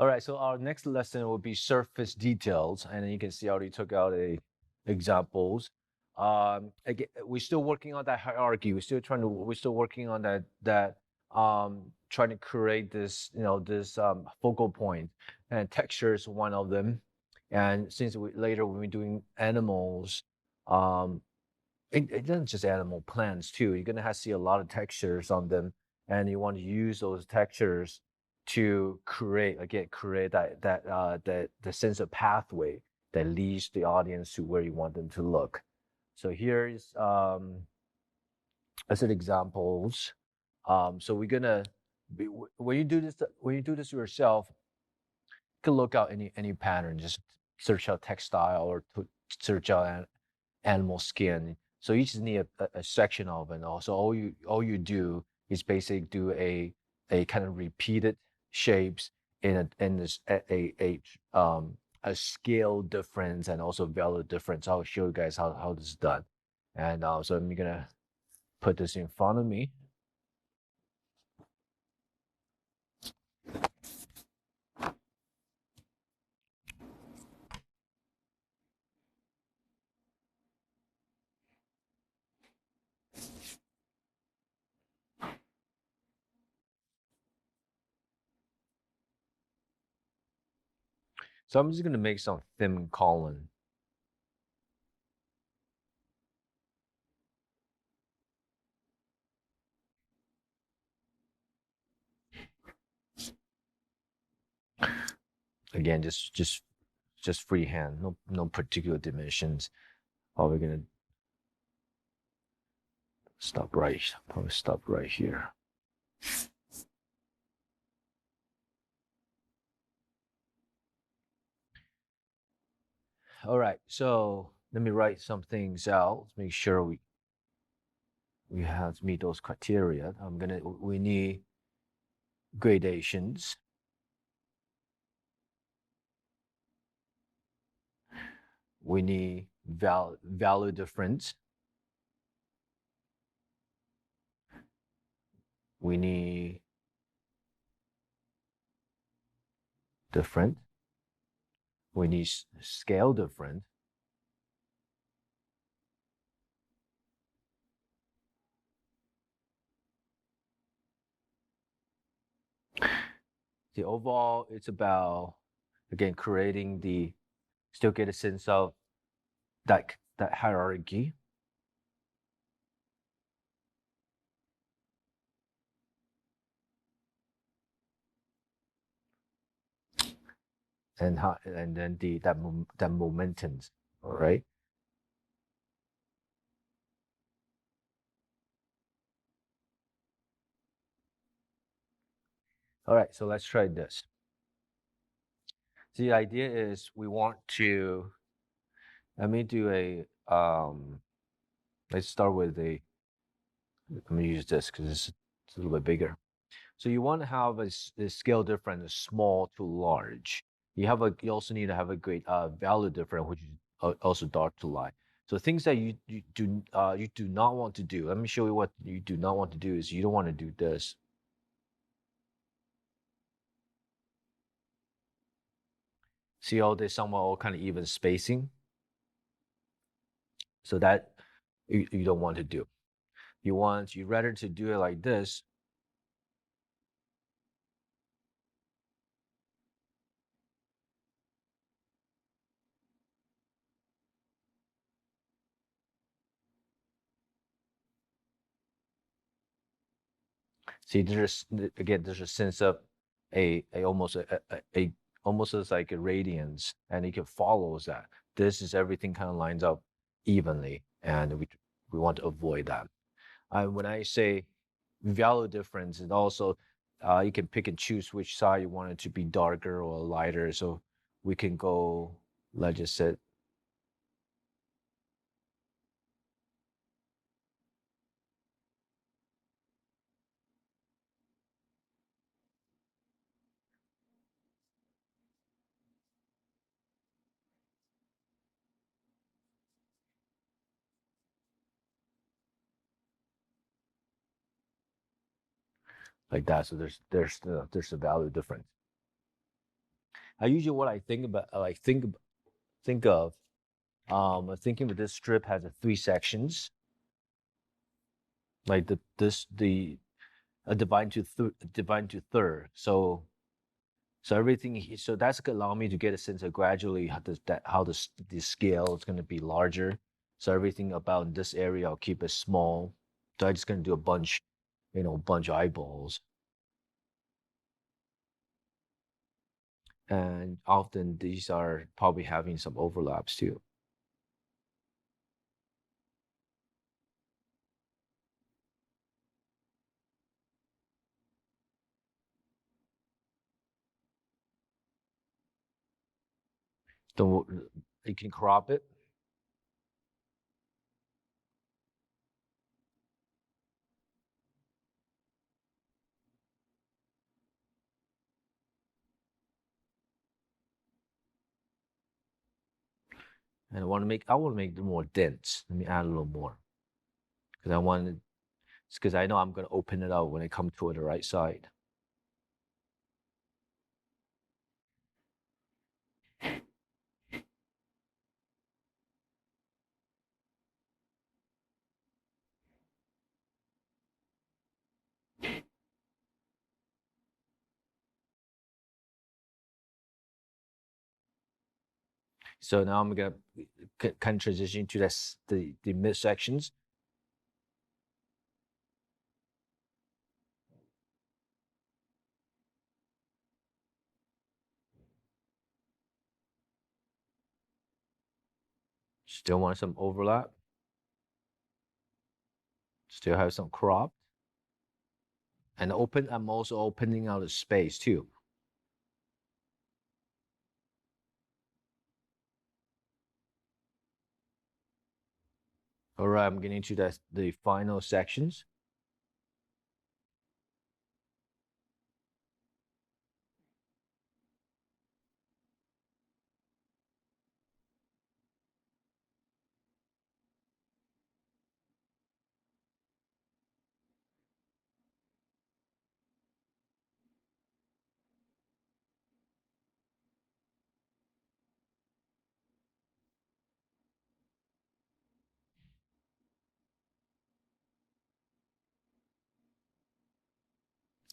All right, so our next lesson will be surface details, and then you can see I already took out examples. Again, we're still working on that hierarchy. We're still working on trying to create this, this focal point, and texture is one of them. And since later when we're doing animals, um, it doesn't just animal, plants too. You're gonna have to see a lot of textures on them, and you want to use those textures to create that the sense of pathway that leads the audience to where you want them to look. So here's as an examples. So we're gonna when you do this yourself, you can look out any pattern. Just search out textile or search out animal skin. So you just need a section of it. And also all you do is basically do a kind of repeated shapes in this a scale difference and also value difference. I'll show you guys how this is done. And so I'm gonna put this in front of me. So I'm just gonna make some thin column. Again, just freehand, no particular dimensions. We're gonna probably stop right here. All right, so let me write some things out. Let's make sure we have to meet those criteria. We need gradations. We need value difference. We need different. We need scale different. The overall, it's about again creating the still get a sense of that hierarchy. And then that momentum. All right. All right. So let's try this. The idea is we want to let me do let's start with let me use this because it's a little bit bigger. So you want to have a scale difference, small to large. You also need to have a great value difference, which is also dark to light. So things that you do not want to do. Let me show you what you do not want to do is you don't want to do this. See how they somewhat all kind of even spacing. So that you don't want to do. You rather to do it like this. See, there's a sense of a almost a almost as like a radiance, and it can follows that. This is everything kind of lines up evenly, and we want to avoid that. When I say value difference, it also you can pick and choose which side you want it to be darker or lighter. So we can go, let's just say like that. So there's a value difference. I usually what I think about, think of, I'm thinking that this strip has a three sections, like the divide into divide into third. So everything, so that's gonna allow me to get a sense of gradually how the scale is gonna be larger. So everything about this area, I'll keep it small. So I'm just gonna do a bunch, bunch of eyeballs, and often these are probably having some overlaps too. Don't you can crop it, and I want to make it more dense. Let me add a little more because I want it, because I know I'm gonna open it out when I come to the right side. So now I'm gonna kind of transition to the mid sections. Still want some overlap. Still have some crop. And I'm also opening out the space too. All right, I'm getting to the final sections.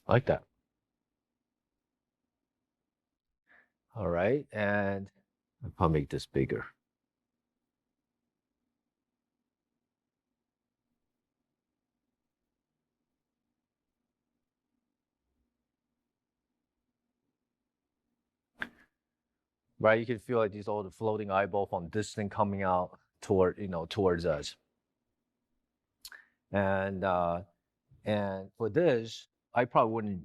I like that. All right, and I'll probably make this bigger. Right, you can feel like these all the floating eyeball from this thing coming out towards us. And for this, I probably wouldn't,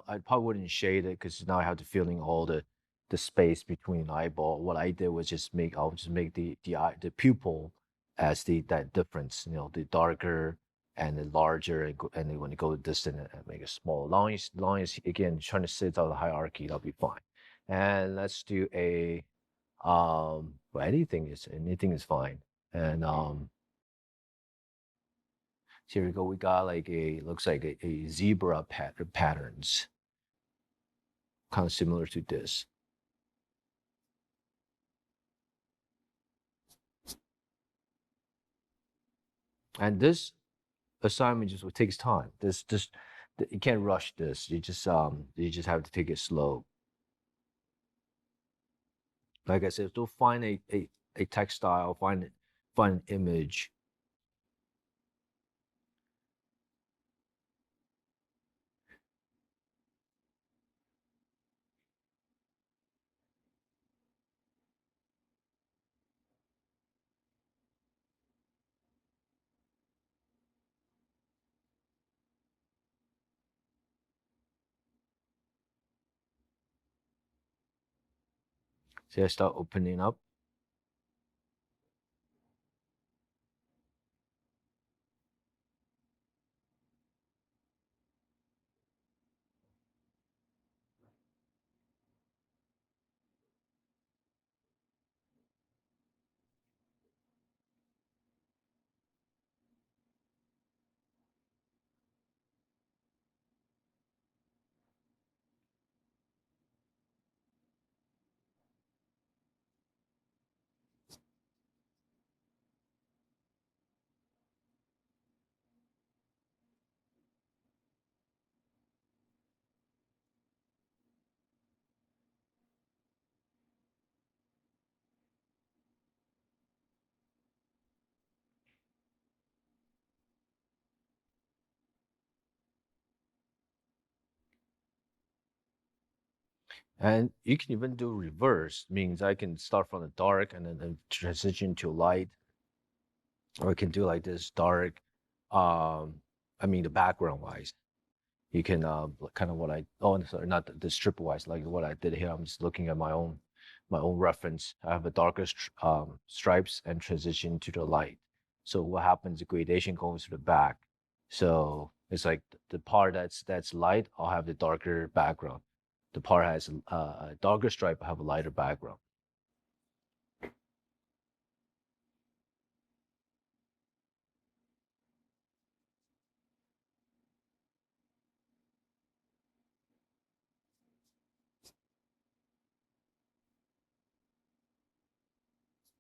I probably wouldn't shade it because now I have the feeling all the space between eyeball. What I did was I'll just make the pupil as that difference, the darker and the larger, and then when you go distant and make it small. Long as again trying to sit out the hierarchy, that'll be fine. And let's do well, anything is fine. And so here we go. We got like looks like a zebra patterns, kind of similar to this. And this assignment just takes time. You can't rush this. You just have to take it slow. Like I said, still find a textile, find an image. So I start opening up. And you can even do reverse, means I can start from the dark and then transition to light, or I can do like this dark, I mean the background wise. You can kind of what I oh sorry, not the strip wise, like what I did here. I'm just looking at my own reference. I have a darker stripes and transition to the light. So what happens? The gradation goes to the back. So it's like the part that's light, I'll have the darker background. The part has a darker stripe, I have a lighter background.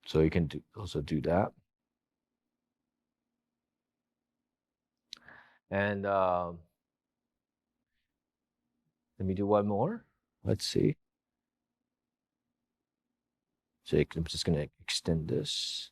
So you can also do that. And let me do one more. Let's see. So I'm just gonna extend this.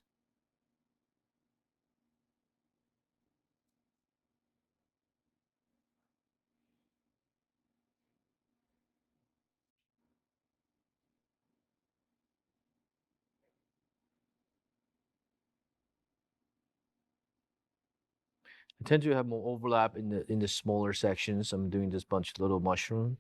I tend to have more overlap in the smaller sections. I'm doing this bunch of little mushroom.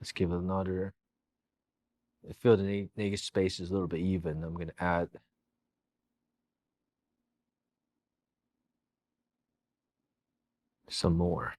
Let's give it another. I feel the negative space is a little bit even. I'm gonna add some more.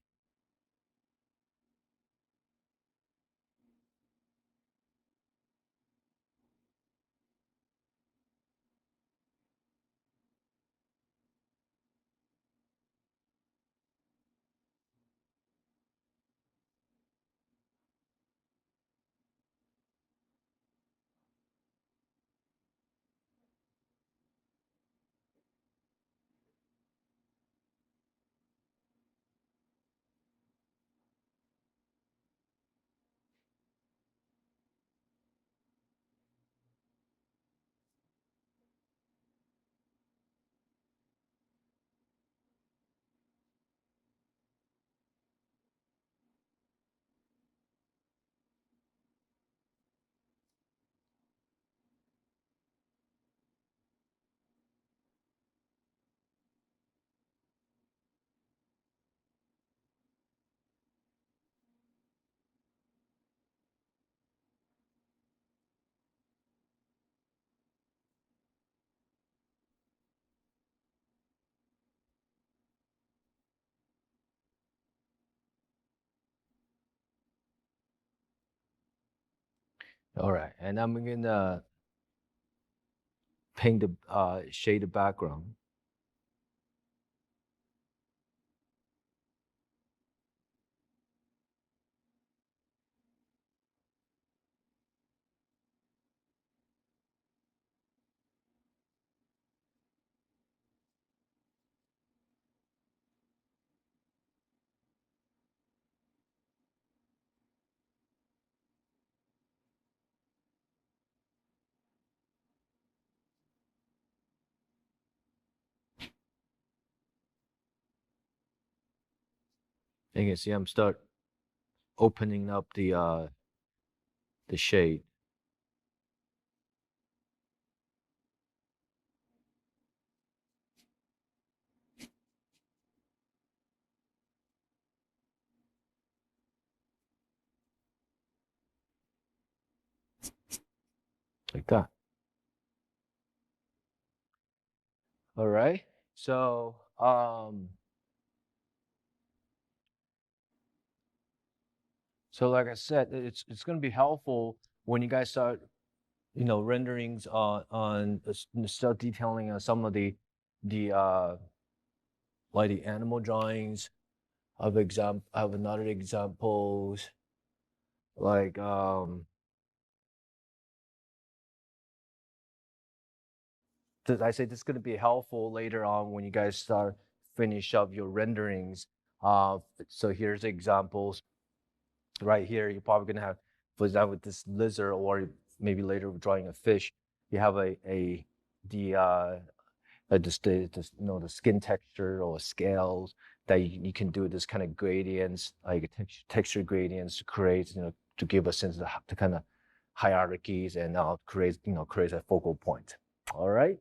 All right, and I'm gonna paint the shade the background and you can see I'm start opening up the shade like that. All right, so So like I said, it's going to be helpful when you guys start, renderings start detailing on some of the like the animal drawings. I have another examples like I say this is going to be helpful later on when you guys start finish up your renderings. So here's examples right here. You're probably going to have, for example, with this lizard, or maybe later drawing a fish. You have a the the skin texture or scales that you can do this kind of gradients, like texture gradients to create, to give a sense of the kind of hierarchies and create a focal point. All right.